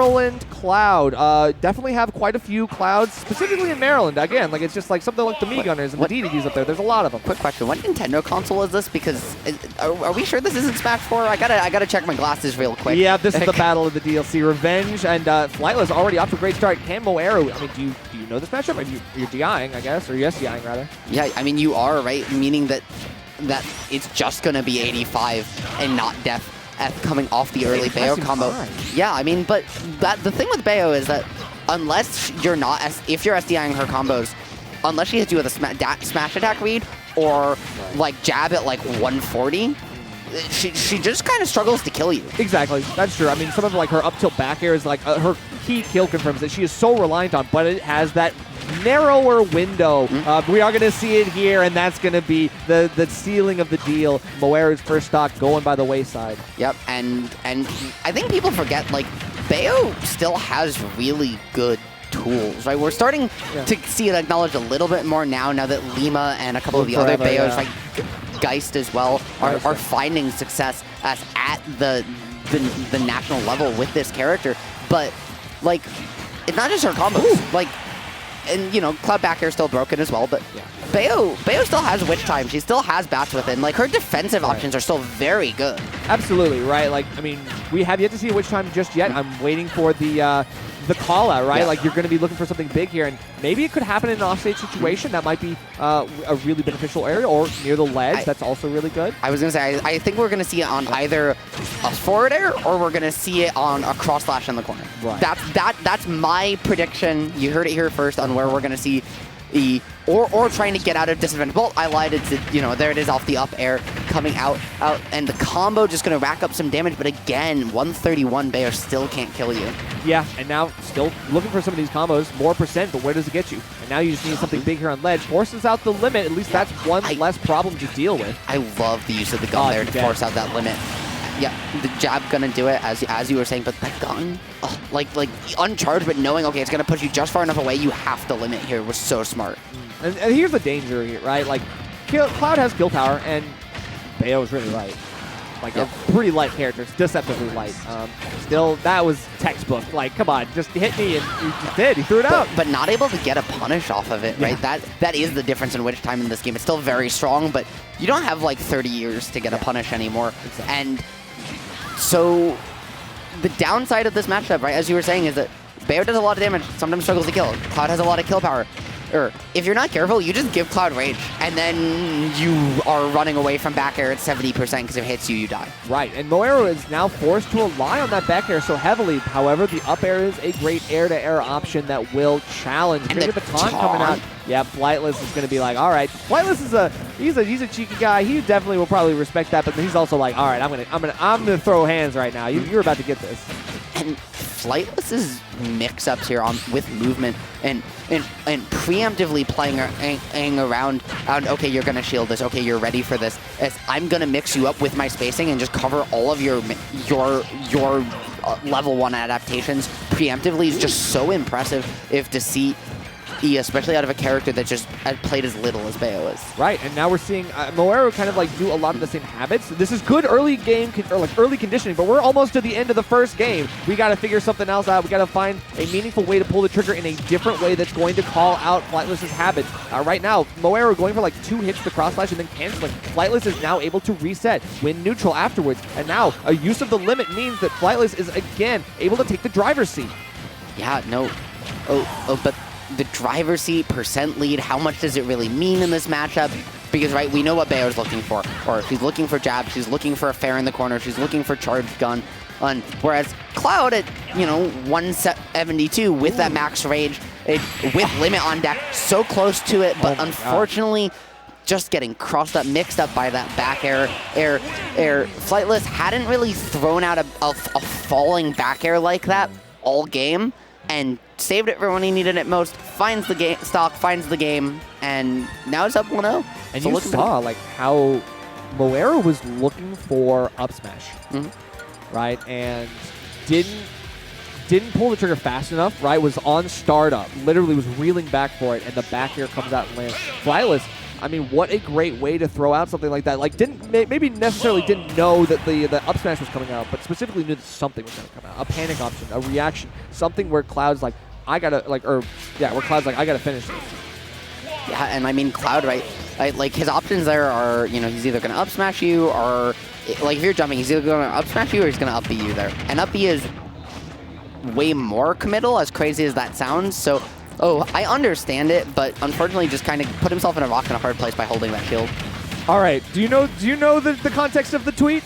Maryland Cloud. Definitely have quite a few Clouds, specifically in Maryland. Again, like it's just like something like the Mii Gunners and the DDDs up there. There's a lot of them. Quick question: what Nintendo console is this? Because are we sure this isn't Smash 4? I gotta check my glasses real quick. Yeah, this is the battle of the DLC. Revenge and Flightless already off to a great start. Can Moeru? I mean, do you know this matchup? You're DIing, I guess, or you're SDIing rather. Yeah, I mean you are right, meaning that it's just gonna be 85 and not Death F coming off the early Bayo combo. Yeah, I mean, but the thing with Bayo is that unless you're not, if you're SDIing her combos, unless she hits you with a smash attack read or like jab at like 140, she just kind of struggles to kill you. Exactly, that's true. I mean, some of like her up tilt back air is like her key kill confirms that she is so reliant on, but it has that narrower window. We are going to see it here, and that's going to be the ceiling of the deal. Moeru's first stock going by the wayside. Yep, and I think people forget, like, Bayo still has really good tools, right? We're starting to see it acknowledged a little bit more now that Lima and a couple of the other Bayos, like Geist as well, are finding success at the national level with this character. But, like, it's not just her combos. Like, and, you know, Cloud back air is still broken as well, but Bayo still has Witch Time. She still has bats within. Like, her defensive options are still very good. Absolutely, right? Like, I mean, we have yet to see Witch Time just yet. I'm waiting for the call out, right? Like, you're going to be looking for something big here, and maybe it could happen in an offstage situation. That might be a really beneficial area, or near the ledge. That's also really good. I was going to say, I think we're going to see it on either a forward air, or we're going to see it on a cross slash in the corner. Right. That's my prediction. You heard it here first on where we're going to see the or trying to get out of disadvantage. Well, I lied. It's, you know, there it is off the up air coming out, and the combo just going to rack up some damage. But again, 131 Bayo still can't kill you. Yeah, and now still looking for some of these combos, more percent, but where does it get you? And now you just need something big here on ledge. Forces out the limit. At least that's one less problem to deal with. I love the use of the gun there to force out that limit. Yeah, the jab gonna do it, as you were saying, but that gun, like uncharged, but knowing, okay, it's gonna push you just far enough away, you have to limit here, was so smart. And here's the danger here, right? Like, Cloud has kill power, and Bayo is really light. Like, a pretty light character. It's deceptively light. Still, that was textbook. Like, come on, just hit me, and he just did. He threw it out. But not able to get a punish off of it, right? That is the difference in Witch Time in this game. It's still very strong, but you don't have, like, 30 years to get a punish anymore. Exactly. And so the downside of this matchup, right, as you were saying, is that Bayo does a lot of damage, sometimes struggles to kill. Cloud has a lot of kill power. Or if you're not careful, you just give Cloud Rage, and then you are running away from back air at 70% because if it hits you, you die. Right, and Moeru is now forced to rely on that back air so heavily. However, the up air is a great air-to-air option that will challenge. And the taunt coming out. Yeah, Flightless is going to be like, all right. Flightless is he's a cheeky guy. He definitely will probably respect that, but he's also like, all right, I'm gonna throw hands right now. You're about to get this. And Flightless's mix-ups here with movement and preemptively playing around, okay, you're gonna shield this, okay, you're ready for this. I'm gonna mix you up with my spacing and just cover all of your level 1 adaptations preemptively is just so impressive to see. Especially out of a character that just played as little as Bayo is. Right, and now we're seeing Moeru kind of like do a lot of the same habits. This is good early game, or like early conditioning, but we're almost to the end of the first game. We got to figure something else out. We got to find a meaningful way to pull the trigger in a different way that's going to call out Flightless's habits. Right now, Moeru going for like 2 hits to the cross slash and then canceling. Flightless is now able to reset, win neutral afterwards, and now a use of the limit means that Flightless is again able to take the driver's seat. Yeah, no. But the driver's seat, percent lead, how much does it really mean in this matchup? Because, right, we know what Bayo's looking for. Or she's looking for jab, she's looking for a fair in the corner, she's looking for charged gun. Whereas Cloud at, 172 with that max rage, with limit on deck, so close to it, but unfortunately, just getting crossed up, mixed up by that back air. Flightless hadn't really thrown out a falling back air like that all game, and saved it for when he needed it most, finds the game stock, finds the game, and now it's up 1-0. And so you saw like how Moeru was looking for up smash, right? And didn't pull the trigger fast enough, right? Was on startup, literally was reeling back for it, and the back air comes out and lands. Flightless I mean, what a great way to throw out something like that. Like, maybe necessarily didn't know that the up smash was coming out, but specifically knew that something was going to come out. A panic option, a reaction, something where Cloud's like, I gotta, like, where Cloud's like, I gotta finish this. Yeah, and I mean, Cloud, right? Like, his options there are, you know, he's either going to up smash you or, like, if you're jumping, he's either going to up smash you or he's going to up B you there. And up B is way more committal, as crazy as that sounds. So, I understand it, but unfortunately just kind of put himself in a rock and a hard place by holding that shield. All right, do you know the context of the tweet?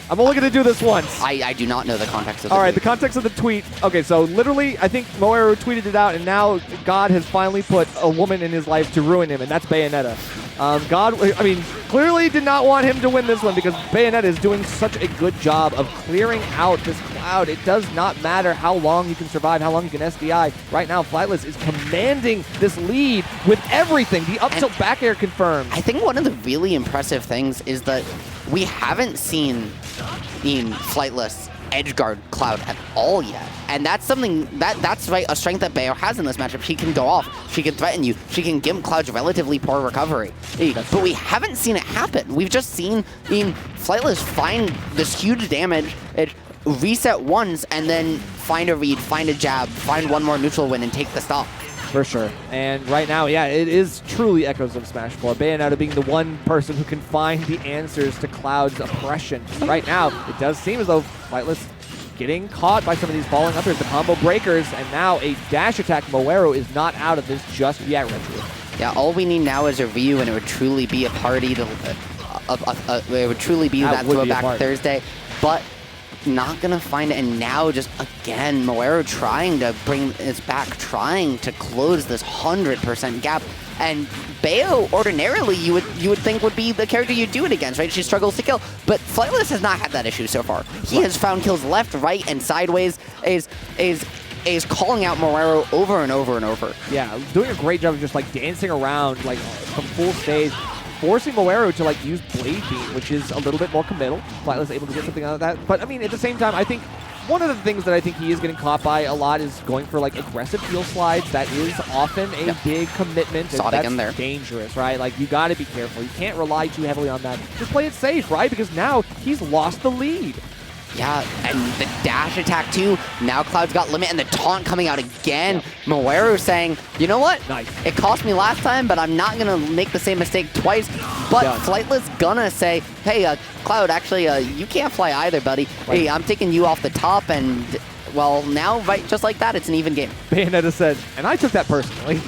I'm only going to do this once. I do not know the context of the tweet. All right, tweet. the context of the tweet. Okay, so literally, I think Moeru tweeted it out, and now God has finally put a woman in his life to ruin him, and that's Bayonetta. God, I mean, clearly did not want him to win this one because Bayonetta is doing such a good job of clearing out this Cloud. It does not matter how long you can survive, how long you can SDI. Right now, Flightless is commanding this lead with everything. The up tilt back air confirmed. I think one of the really impressive things is that we haven't seen Flightless edgeguard Cloud at all yet. And that's something that's right, a strength that Bayo has in this matchup. She can go off, she can threaten you, she can gimp Cloud's relatively poor recovery. But we haven't seen it happen. We've just seen Flightless find this huge damage, reset once, and then find a read, find a jab, find one more neutral win, and take the stock. For sure. And right now, yeah, it is truly echoes of Smash 4. Bayonetta being the one person who can find the answers to Cloud's oppression. Right now, it does seem as though Flightless getting caught by some of these falling uppers, the combo breakers, and now a dash attack. Moeru is not out of this just yet, Retro. Yeah, all we need now is a Ryu, and it would truly be a party. It would truly be that throwback Thursday. But not gonna find it, and now just again Moeru trying to bring this back, trying to close this 100% gap. And Bayo ordinarily you would think would be the character you do it against, right? She struggles to kill, but Flightless has not had that issue so far. He has found kills left, right, and sideways. Is calling out Moeru over and over and over. Yeah, doing a great job of just like dancing around like from full stage, forcing Moeru to like use Blade Beam, which is a little bit more committal. Flightless able to get something out of that. But I mean, at the same time, I think one of the things that I think he is getting caught by a lot is going for like aggressive heel slides. That is often a big commitment. Saw it again there. Dangerous, right? Like you got to be careful. You can't rely too heavily on that. Just play it safe, right? Because now he's lost the lead. Yeah, and the dash attack too. Now Cloud's got limit, and the taunt coming out again. Moeru saying, you know what? Nice. It cost me last time, but I'm not gonna make the same mistake twice. But Flightless gonna say, hey, Cloud, actually, you can't fly either, buddy. Right. Hey, I'm taking you off the top, and well, now, right, just like that, it's an even game. Bayonetta said, and I took that personally.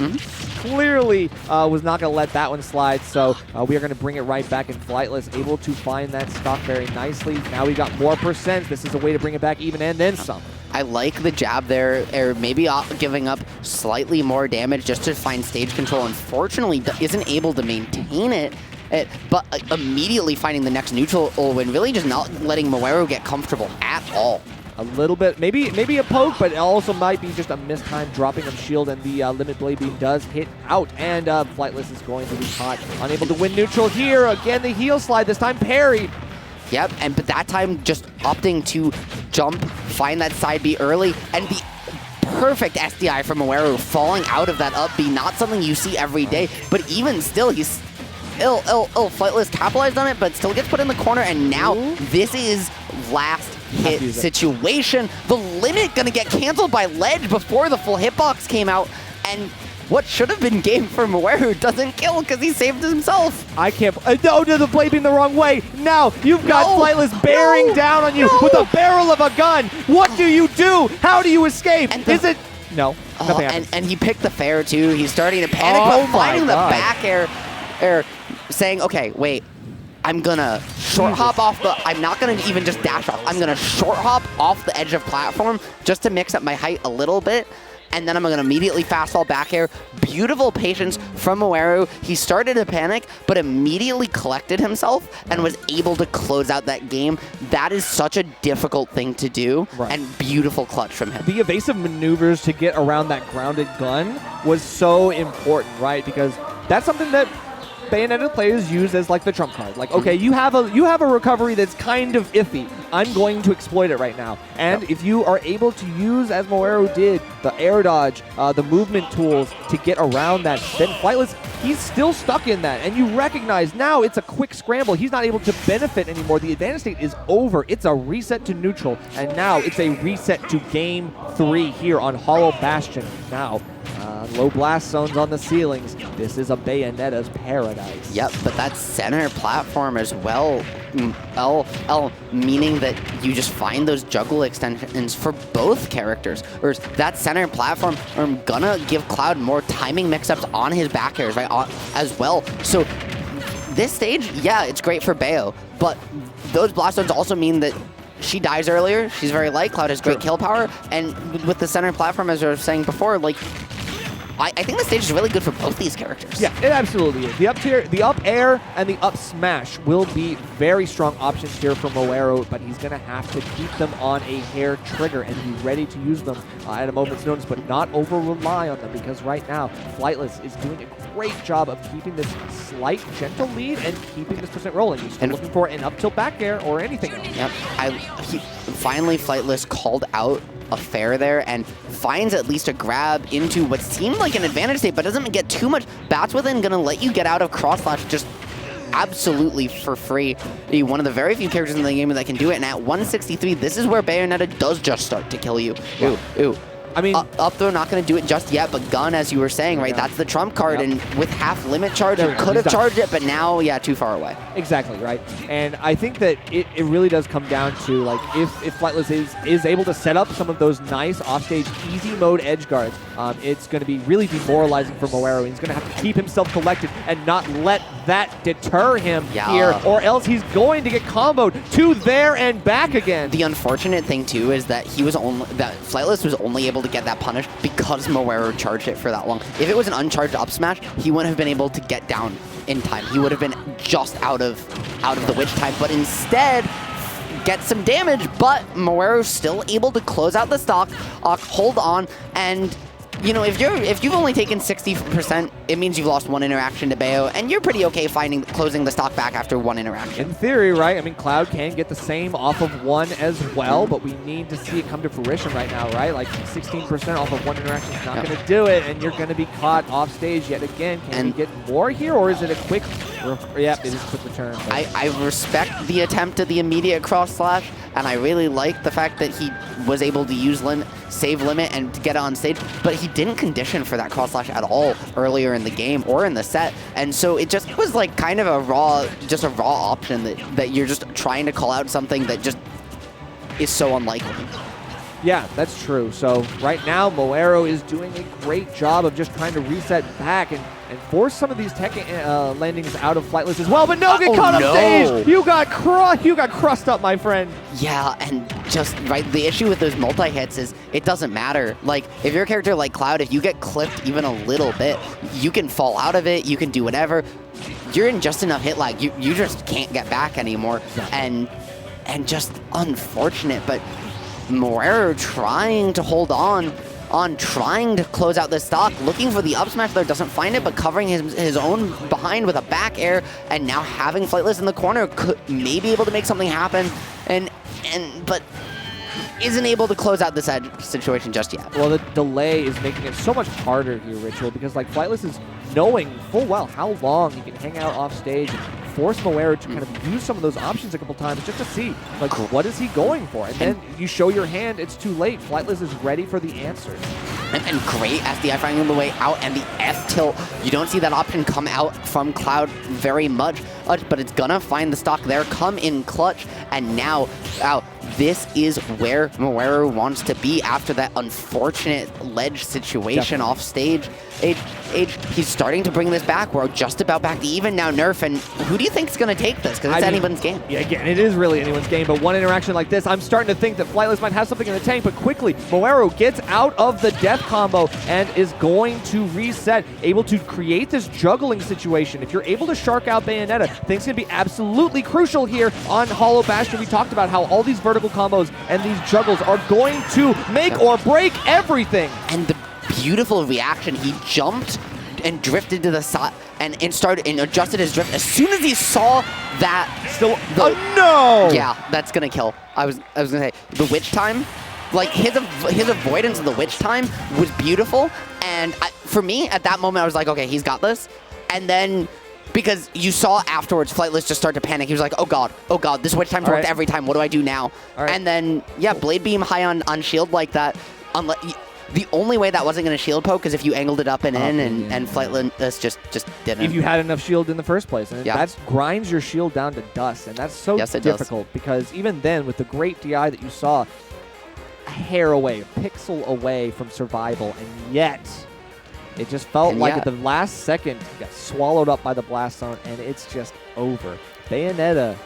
Clearly was not going to let that one slide, so we are going to bring it right back, and Flightless able to find that stock very nicely. Now we got more percent. This is a way to bring it back even and then some. I like the jab there, or maybe giving up slightly more damage just to find stage control. Unfortunately, isn't able to maintain it. But immediately finding the next neutral win, really just not letting Moeru get comfortable at all. A little bit, maybe a poke, but it also might be just a mistimed dropping of shield, and the limit blade beam does hit out, and Flightless is going to be caught, unable to win neutral here. Again, the heel slide, this time parried. Yep, but that time just opting to jump, find that side B early, and the perfect SDI from Moeru falling out of that up B. Not something you see every day, but even still, he's Flightless capitalized on it, but still gets put in the corner, and now this is last hit situation. The limit gonna get canceled by ledge before the full hitbox came out, and what should have been game for Moeru doesn't kill because he saved himself. I can't. No, the blade beam the wrong way. Now you've got Flightless bearing down on you with a barrel of a gun. What do you do? How do you escape? Is it? No. And he picked the fair too. He's starting to panic, but finding the back air, saying, okay, wait. I'm gonna short hop off the, I'm not gonna even just dash off. I'm gonna short hop off the edge of platform just to mix up my height a little bit. And then I'm gonna immediately fast fall back air. Beautiful patience from Moeru. He started to panic, but immediately collected himself and was able to close out that game. That is such a difficult thing to do, and beautiful clutch from him. The evasive maneuvers to get around that grounded gun was so important, right? Because that's something that Bayonetta players use as like the trump card. Like, okay, you have a recovery that's kind of iffy. I'm going to exploit it right now. And if you are able to use, as Moeru did, the air dodge, the movement tools to get around that, then Flightless, he's still stuck in that. And you recognize now it's a quick scramble. He's not able to benefit anymore. The advantage state is over. It's a reset to neutral. And now it's a reset to game 3 here on Hollow Bastion. Now, low blast zones on the ceilings. This is a Bayonetta's paradise. Yep, but that center platform as well, meaning that you just find those juggle extensions for both characters. Or that center platform gonna give Cloud more timing mix-ups on his back airs, right, as well. So this stage, yeah, it's great for Bayo, but those blast zones also mean that she dies earlier. She's very light. Cloud has great kill power, and with the center platform, as I was saying before, like, I think the stage is really good for both these characters. Yeah, it absolutely is. The up tier, the up air and the up smash will be very strong options here for Moeru, but he's going to have to keep them on a hair trigger and be ready to use them at a moment's notice, but not over-rely on them, because right now, Flightless is doing a great job of keeping this slight, gentle lead and keeping this percent rolling. He's still looking for an up tilt back air or anything else. Yep. Finally, Flightless called out a fair there and finds at least a grab into what seemed like an advantage state, but doesn't get too much. Bats Within gonna let you get out of cross slash just absolutely for free. One of the very few characters in the game that can do it, and at 163, this is where Bayonetta does just start to kill you. Ooh, ooh. I mean, up throw, not going to do it just yet, but gun, as you were saying, right? That's the trump card, and with half limit charge, you could have charged it, but now, yeah, too far away. Exactly, right? And I think that it really does come down to, like, if Flightless is able to set up some of those nice offstage easy mode edge guards, it's going to be really demoralizing for Moeru. He's going to have to keep himself collected and not let that deter him here, or else he's going to get comboed to there and back again. The unfortunate thing, too, is that Flightless was only able to get that punish because Moeru charged it for that long. If it was an uncharged up smash, he wouldn't have been able to get down in time. He would have been just out of the witch time, but instead get some damage. But Moeru's still able to close out the stock, hold on, and you know, if you've only taken 60%, it means you've lost one interaction to Bayo, and you're pretty okay closing the stock back after one interaction. In theory, right? I mean, Cloud can get the same off of one as well, but we need to see it come to fruition right now, right? Like 16% off of one interaction is not going to do it, and you're going to be caught off stage yet again. Can we get more here, or is it a quick? Yep, it is a quick return. I respect the attempt at the immediate cross slash, and I really like the fact that he was able to use save limit and to get on stage, but he didn't condition for that cross slash at all earlier in the game or in the set, and so it just was like kind of a raw option that you're just trying to call out something that just is so unlikely. Yeah, that's true. So right now, Moeru is doing a great job of just trying to reset back and force some of these tech landings out of Flightless as well. But no, get caught up stage. You got crushed up, my friend. Yeah, and just right. The issue with those multi hits is it doesn't matter. Like if you're a character like Cloud, if you get clipped even a little bit, you can fall out of it. You can do whatever. You're in just enough hit lag. You just can't get back anymore. And just unfortunate, but Moeru trying to hold on, trying to close out the stock, looking for the up smash there, doesn't find it, but covering his own behind with a back air, and now having Flightless in the corner could maybe able to make something happen, but isn't able to close out this situation just yet. Well, the delay is making it so much harder here, Ritual, because like Flightless is knowing full well how long he can hang out off stage and force Moeru to kind of use some of those options a couple times just to see, like, what is he going for? And then you show your hand, it's too late. Flightless is ready for the answers. And great SDI finding the way out, and the F tilt. You don't see that option come out from Cloud very much, but it's gonna find the stock there, come in clutch, and now, this is where Moeru wants to be after that unfortunate ledge situation off stage. He's starting to bring this back. We're just about back to even now, Nerf, and who do you think is going to take this? Because it's anyone's game. Yeah, again, it is really anyone's game, but one interaction like this, I'm starting to think that Flightless might have something in the tank, but quickly, Moeru gets out of the death combo and is going to reset, able to create this juggling situation. If you're able to shark out Bayonetta, things can be absolutely crucial here on Hollow Bastion. We talked about how all these vertical combos and these juggles are going to make or break everything. And the beautiful reaction, he jumped and drifted to the side and adjusted his drift. As soon as he saw that, oh no! Yeah, that's gonna kill. I was gonna say the witch time, like his avoidance of the witch time was beautiful. And for me at that moment, I was like, okay, he's got this. And then because you saw afterwards, Flightless just start to panic. He was like, oh god, this witch time's worked every time. What do I do now? And then yeah, blade beam high on shield like that. The only way that wasn't going to shield poke is if you angled it up and in, and Flightless just didn't. If you had enough shield in the first place. And that grinds your shield down to dust. And that's so difficult because even then, with the great DI that you saw, a hair away, a pixel away from survival, and yet it just felt like at the last second, he got swallowed up by the blast zone, and it's just over. Bayonetta,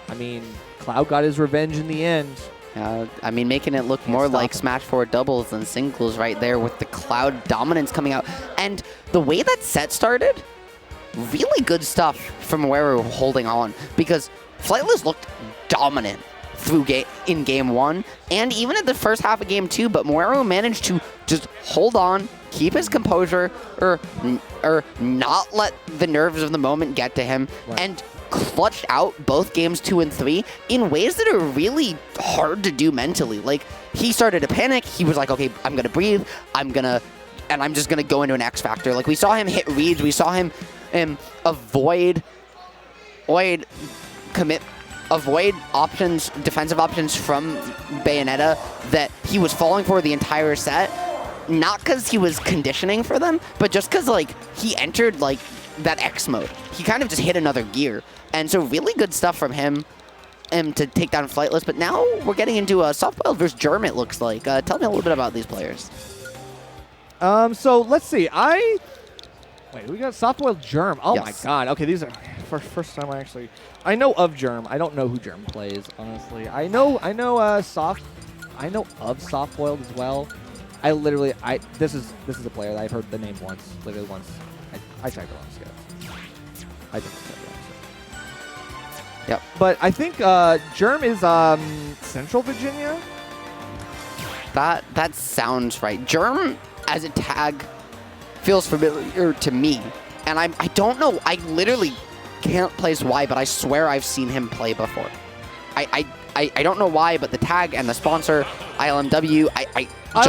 I mean, Cloud got his revenge in the end. I mean, making it look more like Smash 4 doubles than singles right there with the Cloud dominance coming out. And the way that set started, really good stuff from Moeru holding on, because Flightless looked dominant through in game 1 and even at the first half of game 2, but Moeru managed to just hold on, keep his composure, or not let the nerves of the moment get to him, and clutched out both games 2 and 3 in ways that are really hard to do mentally. Like, he started to panic. He was like, okay, I'm going to breathe. I'm just going to go into an X Factor. Like, we saw him hit reads. We saw him avoid options, defensive options from Bayonetta that he was falling for the entire set. Not because he was conditioning for them, but just because, like, he entered, like, that X mode. He kind of just hit another gear. And so really good stuff from him to take down Flightless. But now we're getting into a Softboiled versus Germ, it looks like. Tell me a little bit about these players. So let's see. Wait, we got Softboiled Germ. Oh my god. Okay, these are first time I know of Germ. I don't know who Germ plays, honestly. I know of Softboiled as well. This is a player that I've heard the name once, literally once. I checked it on Skip. I didn't check it on Skip. Yep. But I think Germ is Central Virginia. That sounds right. Germ as a tag feels familiar to me, and I don't know. I literally can't place why, but I swear I've seen him play before. I don't know why, but the tag and the sponsor ILMW, I just